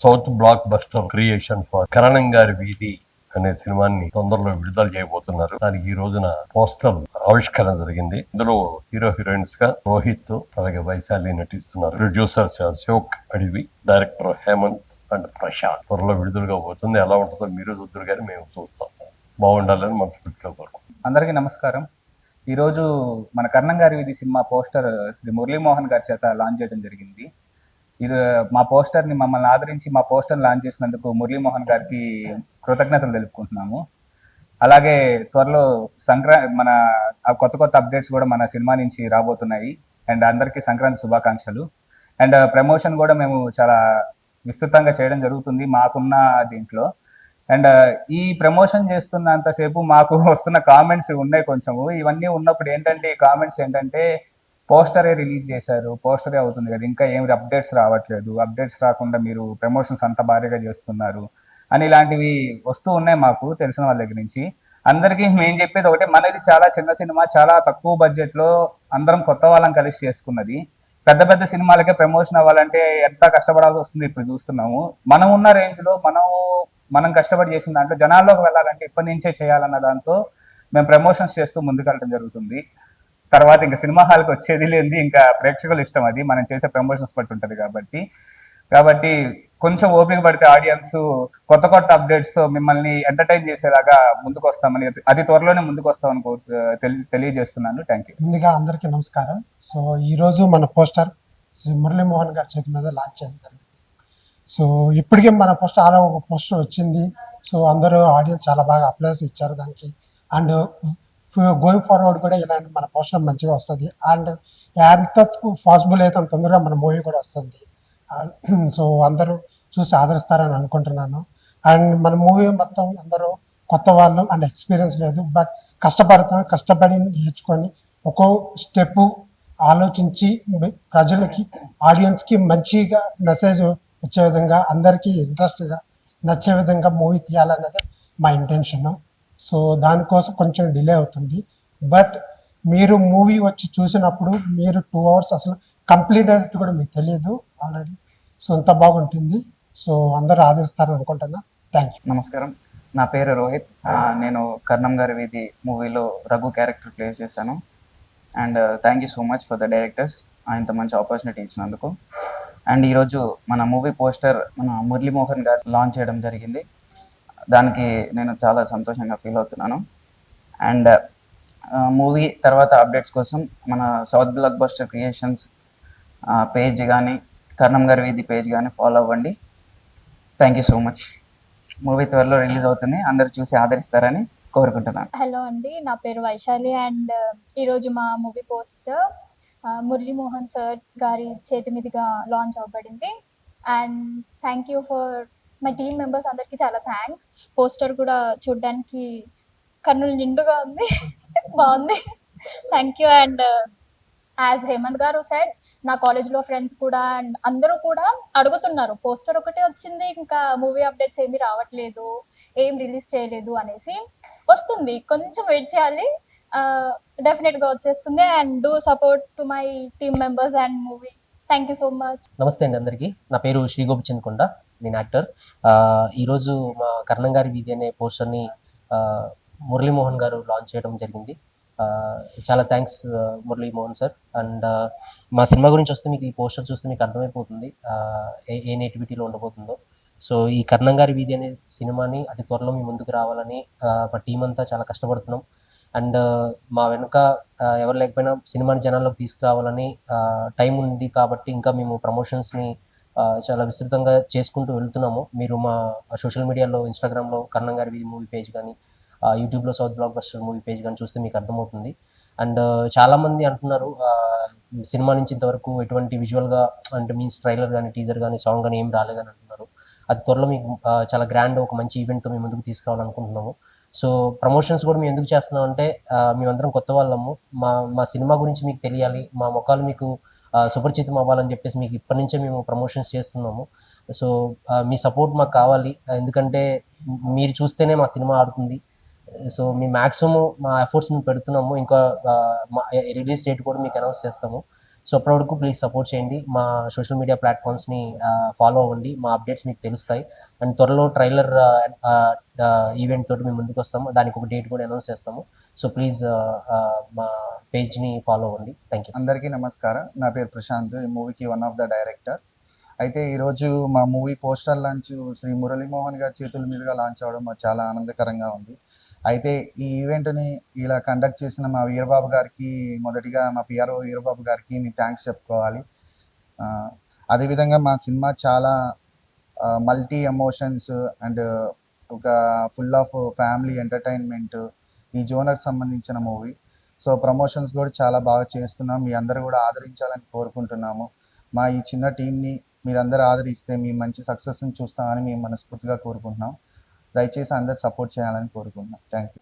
South blockbuster creation for Karanam గారి వీధి అనే సినిమాని తొందరలో విడుదల చేయబోతున్నారు. దానికి ఈ రోజున పోస్టర్ ఆవిష్కరణ జరిగింది. ఇందులో హీరో హీరోయిన్స్ గా రోహిత్ అలాగే వైశాలి నటిస్తున్నారు. ప్రొడ్యూసర్స్ అశోక్ అడివి, డైరెక్టర్ హేమంత్ అండ్ ప్రశాంత్. త్వరలో విడుదలగా పోతుంది. ఎలా ఉంటుందో మీరు చూద్దరు కానీ మేము చూస్తాం. బాగుండాలని మనస్ఫూర్తిగా కోరుకుంటున్నాం. అందరికీ నమస్కారం. ఈరోజు మన కర్ణం గారి వీధి సినిమా పోస్టర్ శ్రీ మురళీమోహన్ గారి చేత లాంచ్ చేయడం జరిగింది. మా పోస్టర్ని మమ్మల్ని ఆదరించి మా పోస్టర్ని లాంచ్ చేసినందుకు మురళీమోహన్ గారికి కృతజ్ఞతలు తెలుపుకుంటున్నాము. అలాగే త్వరలో మన కొత్త కొత్త అప్డేట్స్ కూడా మన సినిమా నుంచి రాబోతున్నాయి. అండ్ అందరికీ సంక్రాంతి శుభాకాంక్షలు. అండ్ ప్రమోషన్ కూడా మేము చాలా విస్తృతంగా చేయడం జరుగుతుంది మాకున్న దీంట్లో. అండ్ ఈ ప్రమోషన్ చేస్తున్నంతసేపు మాకు వస్తున్న కామెంట్స్ ఉన్నాయి కొంచెము. ఇవన్నీ ఉన్నప్పుడు ఏంటంటే ఈ కామెంట్స్ ఏంటంటే పోస్టరే రిలీజ్ చేశారు, పోస్టరే అవుతుంది కదా, ఇంకా ఏమి అప్డేట్స్ రావట్లేదు, అప్డేట్స్ రాకుండా మీరు ప్రమోషన్స్ అంత భారీగా చేస్తున్నారు అని ఇలాంటివి వస్తూ ఉన్నాయి మాకు తెలిసిన వాళ్ళ దగ్గర నుంచి. అందరికీ మేము చెప్పేది ఒకటే, మనది చాలా చిన్న సినిమా, చాలా తక్కువ బడ్జెట్లో అందరం కొత్త వాళ్ళని కలిసి చేసుకున్నది. పెద్ద పెద్ద సినిమాలకే ప్రమోషన్ అవ్వాలంటే ఎంత కష్టపడాల్సి వస్తుంది ఇప్పుడు చూస్తున్నాము. మనం ఉన్న రేంజ్లో మనం కష్టపడి చేసిన దాంట్లో జనాల్లోకి వెళ్ళాలంటే ఇప్పటి నుంచే చేయాలన్న దాంతో మేము ప్రమోషన్స్ చేస్తూ ముందుకెళ్ళడం జరుగుతుంది. తర్వాత ఇంకా సినిమా హాల్కి వచ్చేది లేదు, ఇంకా ప్రేక్షకులు ఇష్టం, అది మనం చేసే ప్రమోషన్స్ బట్టి ఉంటుంది. కాబట్టి కొంచెం ఓపిక పడితే ఆడియన్స్ కొత్త కొత్త అప్డేట్స్తో మిమ్మల్ని ఎంటర్టైన్ చేసేలాగా ముందుకు వస్తామని, అతి త్వరలోనే ముందుకు వస్తామని తెలియజేస్తున్నాను. Thank you. ముందుగా అందరికీ నమస్కారం. సో ఈరోజు మన పోస్టర్ శ్రీ మురళీమోహన్ గారి చేతి మీద లాంచ్ చేయడం జరిగింది. సో ఇప్పటికే మన పోస్టర్ ఆరో ఒక పోస్టర్ వచ్చింది. సో అందరూ ఆడియన్స్ చాలా బాగా అప్లైస్ ఇచ్చారు దానికి. అండ్ గోయింగ్ ఫార్వర్డ్ కూడా ఇలాంటి మన పోస్టర్ మంచిగా వస్తుంది. అండ్ ఎంత పాసిబుల్ అయితే అంత తొందరగా మన మూవీ కూడా వస్తుంది. సో అందరూ చూసి ఆదరిస్తారని అనుకుంటున్నాను. అండ్ మన మూవీ మొత్తం అందరూ కొత్త వాళ్ళు అండ్ ఎక్స్పీరియన్స్ లేదు, బట్ కష్టపడి నేర్చుకొని ఒక్కో స్టెప్ ఆలోచించి ప్రజలకి ఆడియన్స్కి మంచిగా మెసేజ్ వచ్చే విధంగా అందరికీ ఇంట్రెస్ట్గా నచ్చే విధంగా మూవీ తీయాలన్నది మా ఇంటెన్షన్. సో దానికోసం కొంచెం డిలే అవుతుంది. బట్ మీరు మూవీ వచ్చి చూసినప్పుడు మీరు 2 hours అసలు కంప్లీట్ అయినట్టు కూడా మీకు తెలియదు ఆల్రెడీ. సో అంత బాగుంటుంది. సో అందరూ ఆదరిస్తారని అనుకుంటున్నా. Thank you. నమస్కారం, నా పేరు రోహిత్. నేను కర్ణం గారి వీధి మూవీలో రఘు క్యారెక్టర్ ప్లే చేశాను. And thank you so much for the directors ఇంత మంచి ఆపర్చునిటీ ఇచ్చినందుకు. అండ్ ఈరోజు మన మూవీ పోస్టర్ మన మురళీమోహన్ గారు లాంచ్ చేయడం జరిగింది. దానికి నేను చాలా సంతోషంగా ఫీల్ అవుతున్నాను. అండ్ మూవీ తర్వాత అప్డేట్స్ కోసం మన south block buster creations page కానీ కర్ణం గారి వీధి పేజ్ కానీ ఫాలో అవ్వండి. Thank you so much. Movie త్వరలో రిలీజ్ అవుతుంది, అందరూ చూసి ఆదరిస్తారని కోరుకుంటున్నాను. హలో అండి, నా పేరు వైశాలి. అండ్ ఈరోజు మా మూవీ పోస్టర్ మురళీమోహన్ సార్ గారి చేతి మీదుగా లాంచ్ అవ్వబడింది. And thank you for my team members అందరికీ చాలా థ్యాంక్స్. పోస్టర్ కూడా చూడ్డానికి కన్నులు నిండుగా ఉంది, బాగుంది. Thank you. And as Hemant గారు సైడ్ నా కాలేజ్లో ఫ్రెండ్స్ కూడా అండ్ అందరూ కూడా అడుగుతున్నారు, పోస్టర్ ఒకటే వచ్చింది, ఇంకా మూవీ అప్డేట్స్ ఏమీ రావట్లేదు, ఏం రిలీజ్ చేయలేదు అనేసి. వస్తుంది, కొంచెం వెయిట్ చేయాలి, డెఫినెట్గా వచ్చేస్తుంది. And do support to my team members and movie. Thank you so much. నమస్తే అండి అందరికీ. నా పేరు శ్రీ గోపిచంద్, నేను యాక్టర్. ఈరోజు మా కర్ణం గారి వీధి అనే పోస్టర్ని మురళీమోహన్ గారు లాంచ్ చేయడం జరిగింది. చాలా థ్యాంక్స్ మురళీమోహన్ సార్. అండ్ మా సినిమా గురించి వస్తే మీకు ఈ పోస్టర్ చూస్తే మీకు అర్థమైపోతుంది ఏ నేటివిటీలో ఉండబోతుందో. సో ఈ కర్ణం గారి వీధి అనే సినిమాని అతి త్వరలో మీ ముందుకు రావాలని మా టీం అంతా చాలా కష్టపడుతున్నాం. అండ్ మా వెనుక ఎవరు లేకపోయినా సినిమాని జనాల్లోకి తీసుకురావాలని టైం ఉంది కాబట్టి ఇంకా మేము ప్రమోషన్స్ని చాలా విస్తృతంగా చేసుకుంటూ వెళ్తున్నాము. మీరు మా సోషల్ మీడియాలో ఇన్స్టాగ్రామ్లో కర్ణం గారి వీధి మూవీ పేజ్ కానీ యూట్యూబ్లో south block buster movie page కానీ చూస్తే మీకు అర్థమవుతుంది. అండ్ చాలామంది అంటున్నారు సినిమా నుంచి ఇంతవరకు ఎటువంటి విజువల్గా అంటే మీన్స్ ట్రైలర్ కానీ టీజర్ కానీ సాంగ్ కానీ ఏం రాలేదని అంటున్నారు. అది త్వరలో మీకు చాలా గ్రాండ్ ఒక మంచి ఈవెంట్తో మేము ముందుకు తీసుకురావాలనుకుంటున్నాము. సో ప్రమోషన్స్ కూడా మేము ఎందుకు చేస్తున్నాం అంటే మేమందరం కొత్త వాళ్ళము, మా సినిమా గురించి మీకు తెలియాలి, మా ముఖాలు మీకు సుపరిచితం అవ్వాలని చెప్పేసి మీకు ఇప్పటి నుంచే మేము ప్రమోషన్స్ చేస్తున్నాము. సో మీ సపోర్ట్ మాకు కావాలి, ఎందుకంటే మీరు చూస్తేనే మా సినిమా ఆడుతుంది. సో మేము మ్యాక్సిమం మా ఎఫర్ట్స్ మేము పెడుతున్నాము. ఇంకా మా రిలీజ్ డేట్ కూడా మీకు అనౌన్స్ చేస్తాము. సో అప్పటి వరకు ప్లీజ్ సపోర్ట్ చేయండి, మా సోషల్ మీడియా ప్లాట్ఫామ్స్ని ఫాలో అవ్వండి, మా అప్డేట్స్ మీకు తెలుస్తాయి. అండ్ త్వరలో ట్రైలర్ ఈవెంట్ తోటి మేము ముందుకు వస్తాము, దానికి ఒక డేట్ కూడా అనౌన్స్ చేస్తాము. సో ప్లీజ్ మా పేజ్ని ఫాలో అవ్వండి. Thank you. అందరికీ నమస్కారం. నా పేరు ప్రశాంత్, ఈ మూవీకి వన్ ఆఫ్ ద డైరెక్టర్. అయితే ఈరోజు మా movie poster launch Shri Murali Mohan గారి చేతుల మీదుగా లాంచ్ అవ్వడం మాకు చాలా ఆనందకరంగా ఉంది. అయితే ఈ ఈవెంట్ని ఇలా కండక్ట్ చేసిన మా వీరబాబు గారికి, మొదటిగా మా పిఆర్ఓ వీరబాబు గారికి మీ థ్యాంక్స్ చెప్పుకోవాలి. అదేవిధంగా మా సినిమా చాలా మల్టీ ఎమోషన్స్ అండ్ ఒక ఫుల్ ఆఫ్ ఫ్యామిలీ ఎంటర్టైన్మెంట్ ఈ జోనర్కి సంబంధించిన మూవీ. సో ప్రమోషన్స్ కూడా చాలా బాగా చేస్తున్నాం, మీ అందరూ కూడా ఆదరించాలని కోరుకుంటున్నాము. మా ఈ చిన్న టీంని మీరందరూ ఆదరిస్తే మీ మంచి సక్సెస్ని చూస్తామని మేము మనస్ఫూర్తిగా కోరుకుంటున్నాం. దయచేసి అందరు సపోర్ట్ చేయాలని కోరుకుంటున్నాం. Thank you.